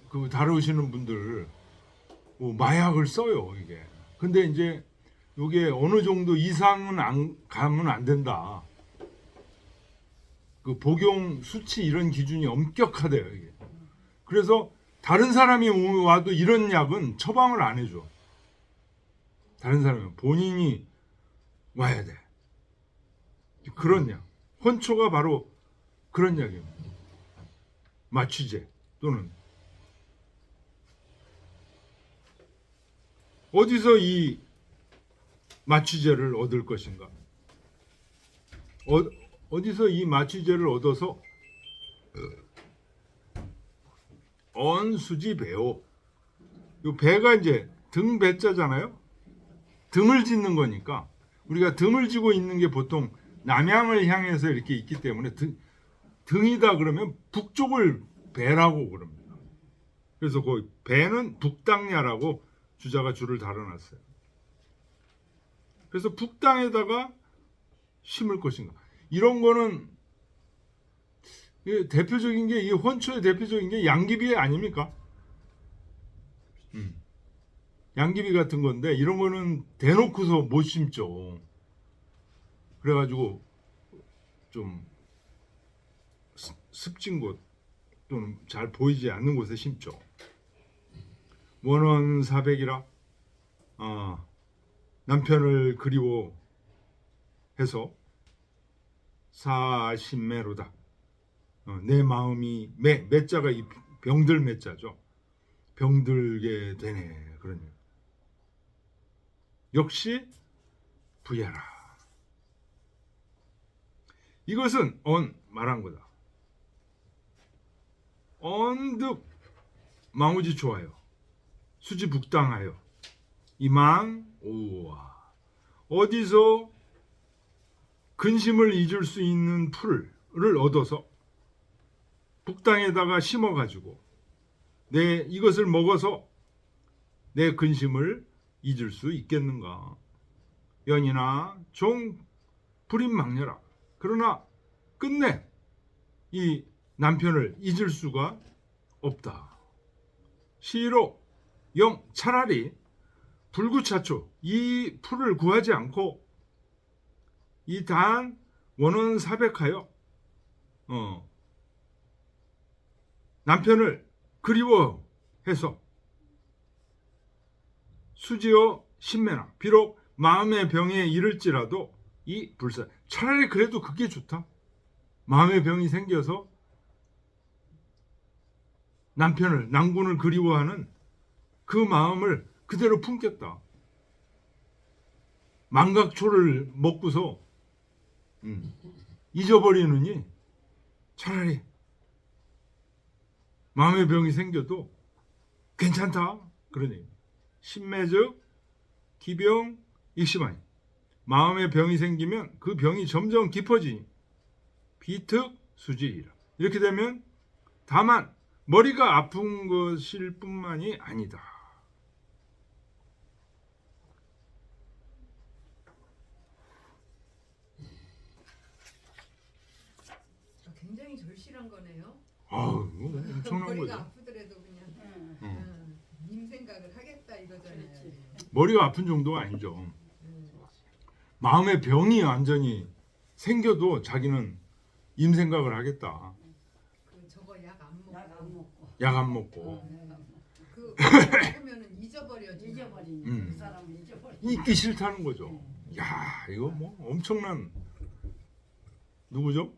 Speaker 3: 그 다루시는 분들 마약을 써요 이게. 근데 이제 이게 어느 정도 이상은 안 가면 안 된다. 그 복용 수치 이런 기준이 엄격하대요 이게. 그래서 다른 사람이 와도 이런 약은 처방을 안 해줘. 다른 사람은 본인이 와야 돼. 그런 약. 혼초가 바로 그런 약입니다. 마취제 또는 어디서 이 마취제를 얻을 것인가? 어디서 이 마취제를 얻어서 언수지 배오. 요 배가 이제 등 배자잖아요. 등을 짓는 거니까 우리가 등을 지고 있는 게 보통 남향을 향해서 이렇게 있기 때문에 등이다 그러면 북쪽을 배라고 그럽니다. 그래서 그 배는 북당야라고 주자가 줄을 달아놨어요. 그래서 북땅에다가 심을 것인가. 이런 거는 대표적인 게 이 혼초의 대표적인 게 양귀비 아닙니까? 양귀비 같은 건데 이런 거는 대놓고서 못 심죠. 그래가지고 좀 습진 곳 또는 잘 보이지 않는 곳에 심죠. 원원사백이라 남편을 그리워해서 사신매로다. 내 마음이 매자가 이 병들 매자죠. 병들게 되네. 그런 얘기. 역시 부야라. 이것은 말한 거다. 언득 망우지 좋아요. 수지 북당하여 이망 오와. 어디서 근심을 잊을 수 있는 풀을 얻어서 북땅에다가 심어가지고 이것을 먹어서 내 근심을 잊을 수 있겠는가. 연이나 종 불임망려라. 그러나 끝내 이 남편을 잊을 수가 없다. 시로 영 차라리 불구차초 이 풀을 구하지 않고 이 단 원원 사백하여 남편을 그리워해서 수지어 신매나 비록 마음의 병에 이를지라도 이 불사 차라리 그래도 그게 좋다. 마음의 병이 생겨서 남편을 남군을 그리워하는 그 마음을 그대로 품겠다. 망각초를 먹고서 잊어버리느니 차라리 마음의 병이 생겨도 괜찮다. 그러니 신매즉 기병 익시마니 마음의 병이 생기면 그 병이 점점 깊어지니 비특 수지이라. 이렇게 되면 다만 머리가 아픈 것일 뿐만이 아니다.
Speaker 2: 굉장히 절실한 거네요.
Speaker 3: 아우 엄청난
Speaker 2: 머리가
Speaker 3: 거죠.
Speaker 2: 아프더라도 그냥 님 생각을 하겠다 이거잖아요.
Speaker 3: 머리가 아픈 정도가 아니죠. 마음의 병이 완전히 생겨도 자기는 임 생각을 하겠다.
Speaker 2: 그 저거 약 안 먹고.
Speaker 4: 약 안 먹고.
Speaker 3: 약 안 먹고
Speaker 2: 그 먹으면은 잊어버려지.
Speaker 4: 잊어버리니 그 사람을 잊어버리니.
Speaker 3: 잊기 싫다는 거죠. 야 이거 뭐 엄청난 누구죠?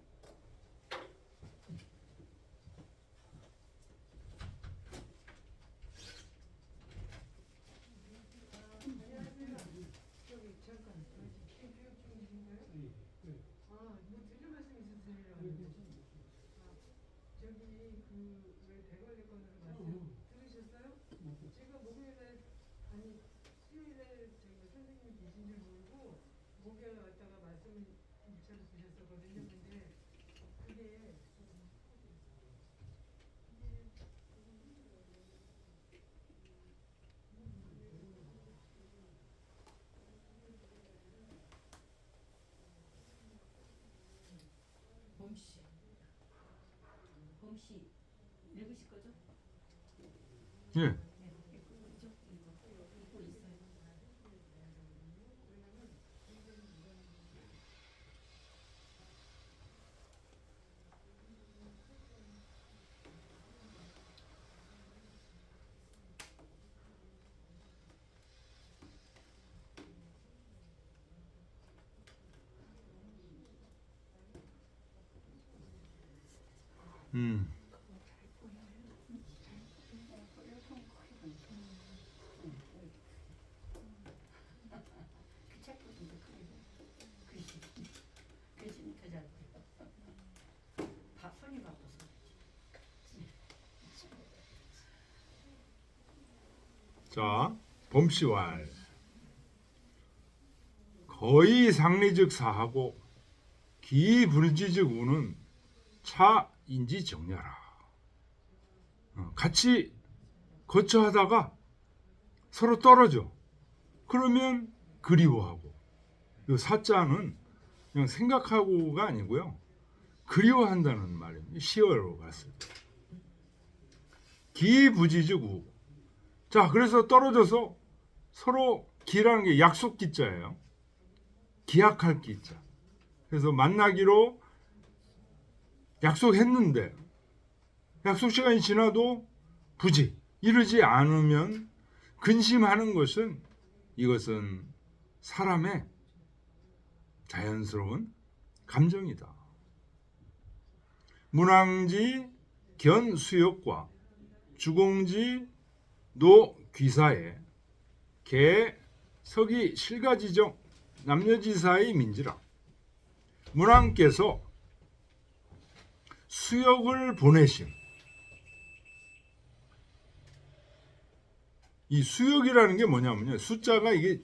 Speaker 1: 범씨 읽으실 거죠?
Speaker 3: 예.
Speaker 4: 그 책보다 글씨는 더 잘 보여. 손이 바빠서.
Speaker 3: 자, 범시왈 거의 상리즉 사하고 기불지즉 우는 차인지 정야라. 같이 거처하다가 서로 떨어져. 그러면 그리워하고. 이 사자는 그냥 생각하고가 아니고요. 그리워한다는 말입니다. 시어로 갔을 때. 기부지즉 우. 자, 그래서 떨어져서 서로 기라는 게 약속 기자예요. 기약할 기자. 그래서 만나기로 약속했는데 약속 시간이 지나도 부지 이르지 않으면 근심하는 것은 이것은 사람의 자연스러운 감정이다. 문왕지 견수역과 주공지 노귀사에 개 서기 실가지정 남녀지사의 민지라. 문왕께서 수역을 보내심. 이 수역이라는 게 뭐냐면요. 숫자가 이게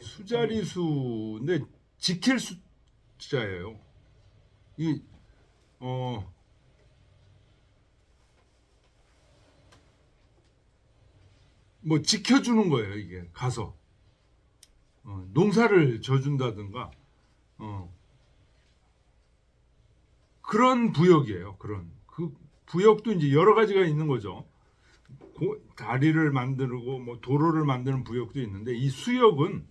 Speaker 3: 수자리수인데 지킬 숫자예요. 이 뭐 지켜주는 거예요. 이게 가서 농사를 져준다든가 그런 부역이에요. 그런 그 부역도 이제 여러 가지가 있는 거죠. 다리를 만들고 뭐 도로를 만드는 부역도 있는데 이 수역은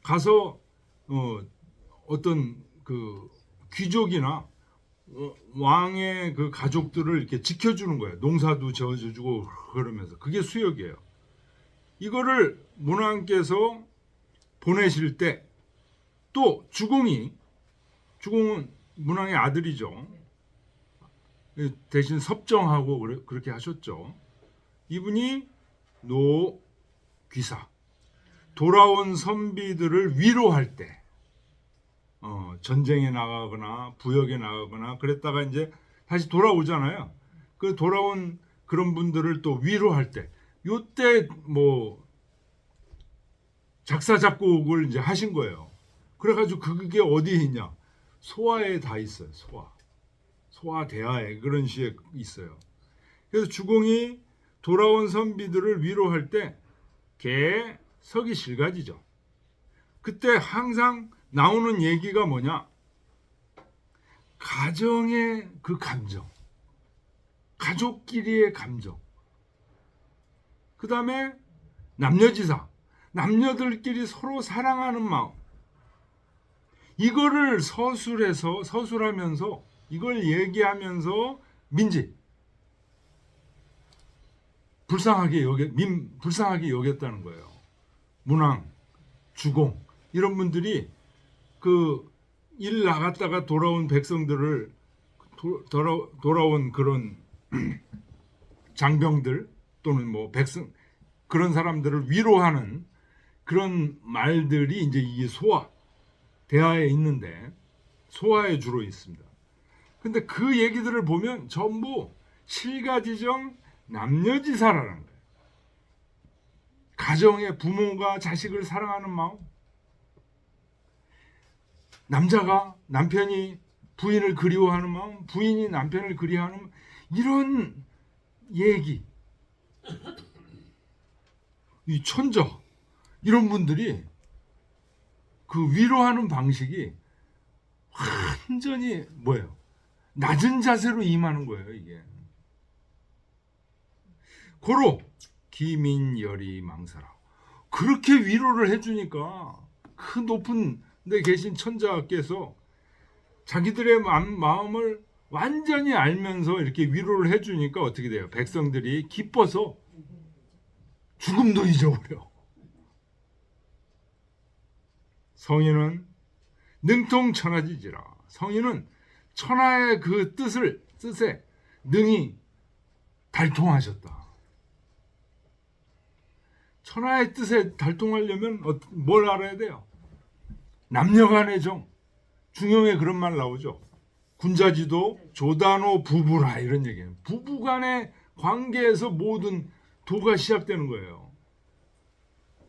Speaker 3: 가서 어떤 그 귀족이나 왕의 그 가족들을 이렇게 지켜주는 거예요. 농사도 져주고 그러면서 그게 수역이에요. 이거를 문왕께서 보내실 때 또 주공은 문왕의 아들이죠. 대신 섭정하고 그렇게 하셨죠. 이분이 노귀사, 돌아온 선비들을 위로할 때, 전쟁에 나가거나 부역에 나가거나 그랬다가 이제 다시 돌아오잖아요. 그 돌아온 그런 분들을 또 위로할 때, 요때 뭐 작사 작곡을 이제 하신 거예요. 그래가지고 그게 어디에 있냐? 소화에 다 있어요. 소화 대하에 그런 시에 있어요. 그래서 주공이 돌아온 선비들을 위로할 때 개, 석이 실가지죠. 그때 항상 나오는 얘기가 뭐냐? 가정의 그 감정, 가족끼리의 감정, 그 다음에 남녀지사, 남녀들끼리 서로 사랑하는 마음, 이거를 서술하면서 이걸 얘기하면서 불쌍하게 여겼다는 거예요. 문왕, 주공 이런 분들이 그 일 나갔다가 돌아온 백성들을 돌아온 그런 장병들 또는 뭐 백성 그런 사람들을 위로하는 그런 말들이 이제 이 소화 대하에 있는데 소화에 주로 있습니다. 근데 그 얘기들을 보면 전부 실가지정 남녀지사라는 거예요. 가정의 부모가 자식을 사랑하는 마음, 남자가 남편이 부인을 그리워하는 마음, 부인이 남편을 그리워하는 마음, 이런 얘기, 이 천자 이런 분들이 그 위로하는 방식이 완전히 뭐예요? 낮은 자세로 임하는 거예요, 이게. 고로 기민열이 망사라. 그렇게 위로를 해주니까 그 높은 데 계신 천자께서 자기들의 마음을 완전히 알면서 이렇게 위로를 해주니까 어떻게 돼요? 백성들이 기뻐서 죽음도 잊어버려. 성인은 능통천하지지라. 성인은 천하의 그 뜻에 능히 달통하셨다. 천하의 뜻에 달통하려면 뭘 알아야 돼요? 남녀간의 정. 중용에 그런 말 나오죠. 군자지도 조단호 부부라 이런 얘기예요. 부부간의 관계에서 모든 도가 시작되는 거예요.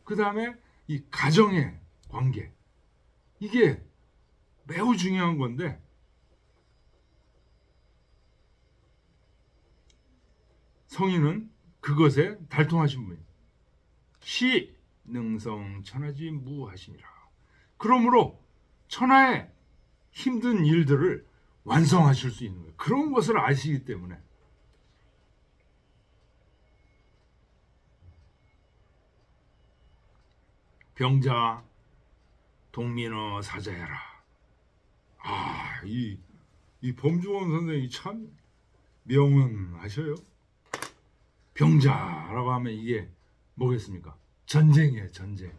Speaker 3: 그 다음에 이 가정의 관계. 이게 매우 중요한 건데 성인은 그것에 달통하신 분이에요. 시 능성 천하지 무하시니라. 그러므로 천하의 힘든 일들을 완성하실 수 있는 거예요. 그런 것을 아시기 때문에. 병자 동민어 사자야라. 이 범주원 선생이 참 명언하셔요. 병자라고 하면 이게 뭐겠습니까? 전쟁이에요, 전쟁.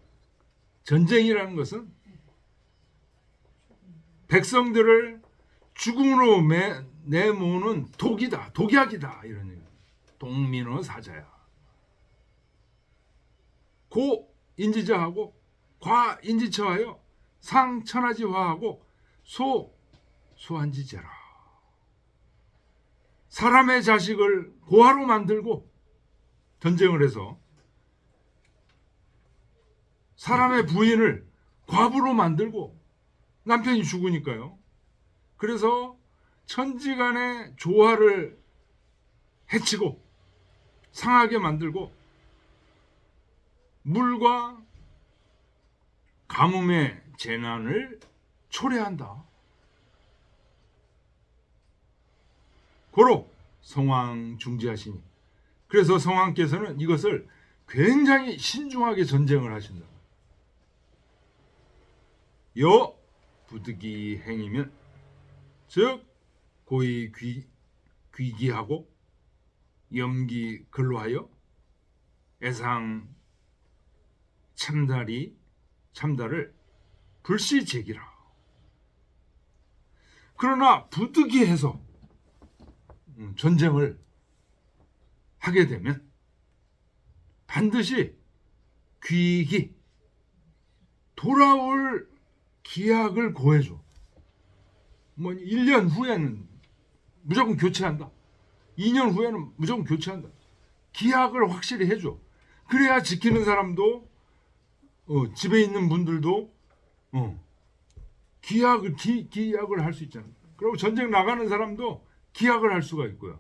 Speaker 3: 전쟁이라는 것은 백성들을 죽음으로 내모는 독이다, 독약이다 이런 얘기. 동민어 사자야. 고 인지자하고 과 인지처하여 상천하지화하고 소한지제라. 사람의 자식을 고아로 만들고 전쟁을 해서 사람의 부인을 과부로 만들고 남편이 죽으니까요. 그래서 천지간의 조화를 해치고 상하게 만들고 물과 가뭄의 재난을 초래한다. 고로 성왕 중지하시니. 그래서 성왕께서는 이것을 굉장히 신중하게 전쟁을 하신다. 여 부득이 행이면 즉 고의 귀기하고 염기 근로하여 애상 참달을 불시제기라. 그러나 부득이해서 전쟁을 하게 되면 반드시 귀익이 돌아올 기약을 고해줘. 뭐 1년 후에는 무조건 교체한다. 2년 후에는 무조건 교체한다. 기약을 확실히 해줘. 그래야 지키는 사람도 집에 있는 분들도 기약을 할 수 있잖아요. 그리고 전쟁 나가는 사람도 기약을 할 수가 있고요.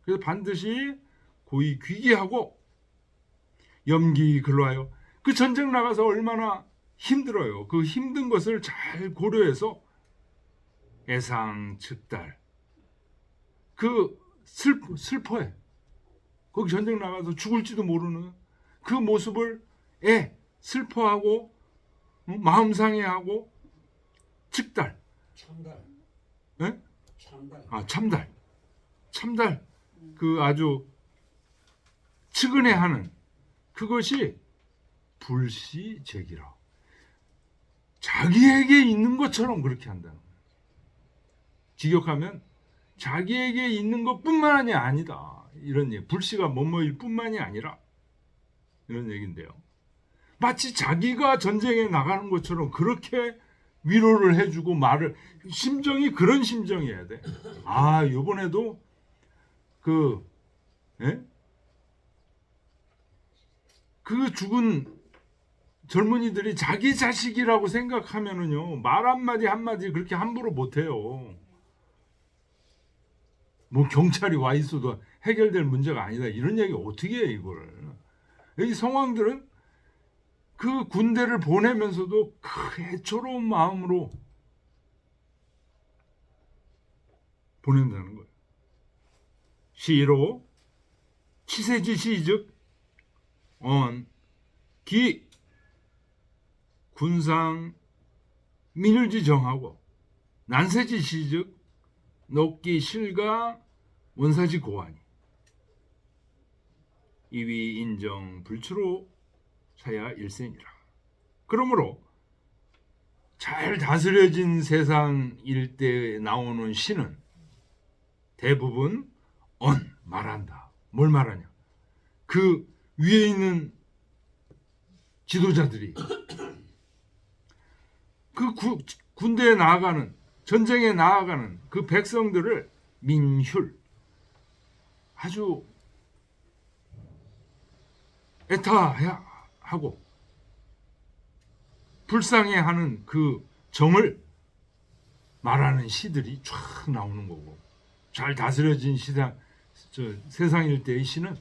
Speaker 3: 그래서 반드시 고의 귀기하고 염기 근로하여 그 전쟁 나가서 얼마나 힘들어요. 그 힘든 것을 잘 고려해서 애상 측달 그 슬퍼해. 거기 전쟁 나가서 죽을지도 모르는 그 모습을 슬퍼하고 마음 상해하고 측달
Speaker 5: 참달.
Speaker 3: 예?
Speaker 5: 참달.
Speaker 3: 참달 그 아주 측은해하는 그것이 불시제기라. 자기에게 있는 것처럼 그렇게 한다는 거예요. 직역하면 자기에게 있는 것뿐만이 아니다. 이런 얘기. 불시가 뭐뭐일 뿐만이 아니라 이런 얘기인데요. 마치 자기가 전쟁에 나가는 것처럼 그렇게 위로를 해주고 말을 심정이 그런 심정이어야 돼. 아 이번에도 그 죽은 젊은이들이 자기 자식이라고 생각하면은요 말 한마디 한마디 그렇게 함부로 못해요. 뭐 경찰이 와 있어도 해결될 문제가 아니다. 이런 얘기 어떻게 해 이걸. 이 성왕들은 그 군대를 보내면서도 그 애처로운 마음으로 보낸다는 거예요. 시로 치세지 시즉 기 군상 민율지 정하고 난세지 시즉 녹기 실가 원사지 고하니 이위 인정 불추로 사야 일생이라. 그러므로 잘 다스려진 세상 일대에 나오는 시는 대부분 말한다. 뭘 말하냐? 그 위에 있는 지도자들이 그 군대에 나아가는 전쟁에 나아가는 그 백성들을 민휼 아주 애타하고 불쌍해하는 그 정을 말하는 시들이 쫙 나오는 거고 잘 다스려진 세상 일대의 시는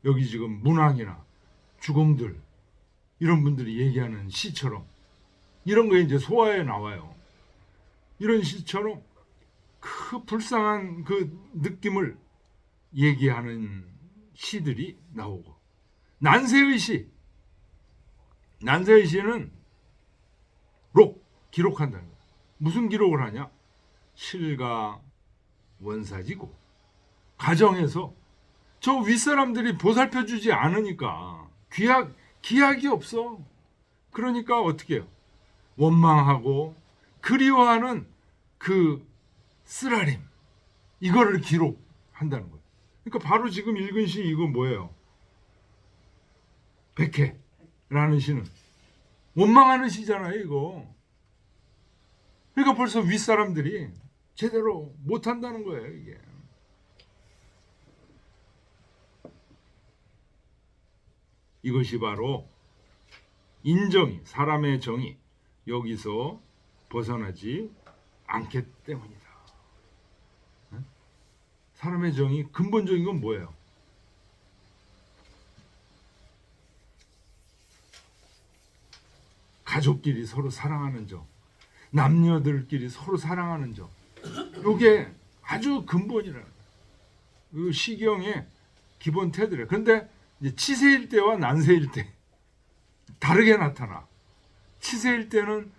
Speaker 3: 여기 지금 문왕이나 주공들 이런 분들이 얘기하는 시처럼 이런 거 이제 소화에 나와요. 이런 시처럼 그 불쌍한 그 느낌을 얘기하는 시들이 나오고 난세의 시는 기록한다는 거야. 무슨 기록을 하냐? 실가 원사지고 가정에서 저 윗사람들이 보살펴 주지 않으니까 기약이 없어. 그러니까 어떻게 해요? 원망하고 그리워하는 그 쓰라림 이거를 기록한다는 거예요. 그러니까 바로 지금 읽은 시 이거 뭐예요? 백해라는 시는 원망하는 시잖아요, 이거. 그러니까 벌써 윗사람들이 제대로 못한다는 거예요, 이게. 이것이 바로 인정이, 사람의 정이 여기서 벗어나지 않기 때문이다. 사람의 정이 근본적인 건 뭐예요? 가족끼리 서로 사랑하는 점, 남녀들끼리 서로 사랑하는 점, 이게 아주 근본이라는 거예요. 시경의 기본 태도래. 그런데 이제 치세일 때와 난세일 때 다르게 나타나. 치세일 때는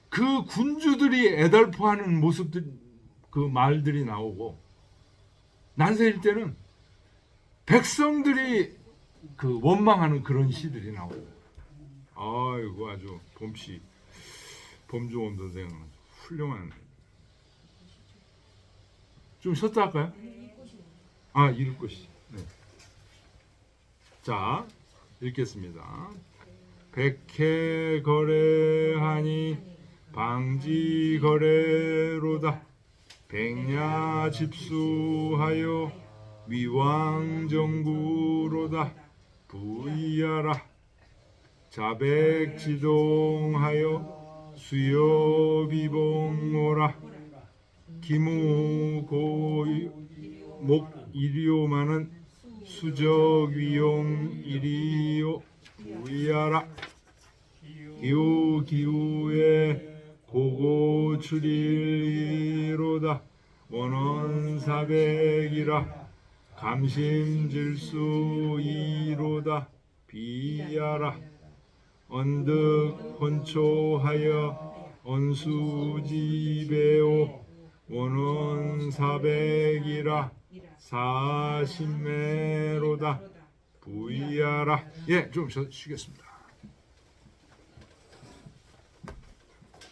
Speaker 3: 그 군주들이 애달퍼하는 모습들, 그 말들이 나오고, 난세일 때는 백성들이 그 원망하는 그런 시들이 나오고. 아이고 아주 봄씨 범주원 선생 훌륭한. 좀 쉬었다 할까요? 아 이럴 것이. 네. 자 읽겠습니다. 백해 거래하니 방지 거래로다. 백야 집수하여 위왕정구로다. 부이하라. 자백지동하여 수여비봉오라. 기무고목 이리오마는 수적위용 이리오 부이하라. 기우기우의 고고출이로다. 원원사백이라. 감심질수이로다. 비하라. 언득 혼초하여 언수지배오. 원원사백이라. 사신매로다. 부이하라. 예, 좀 쉬겠습니다.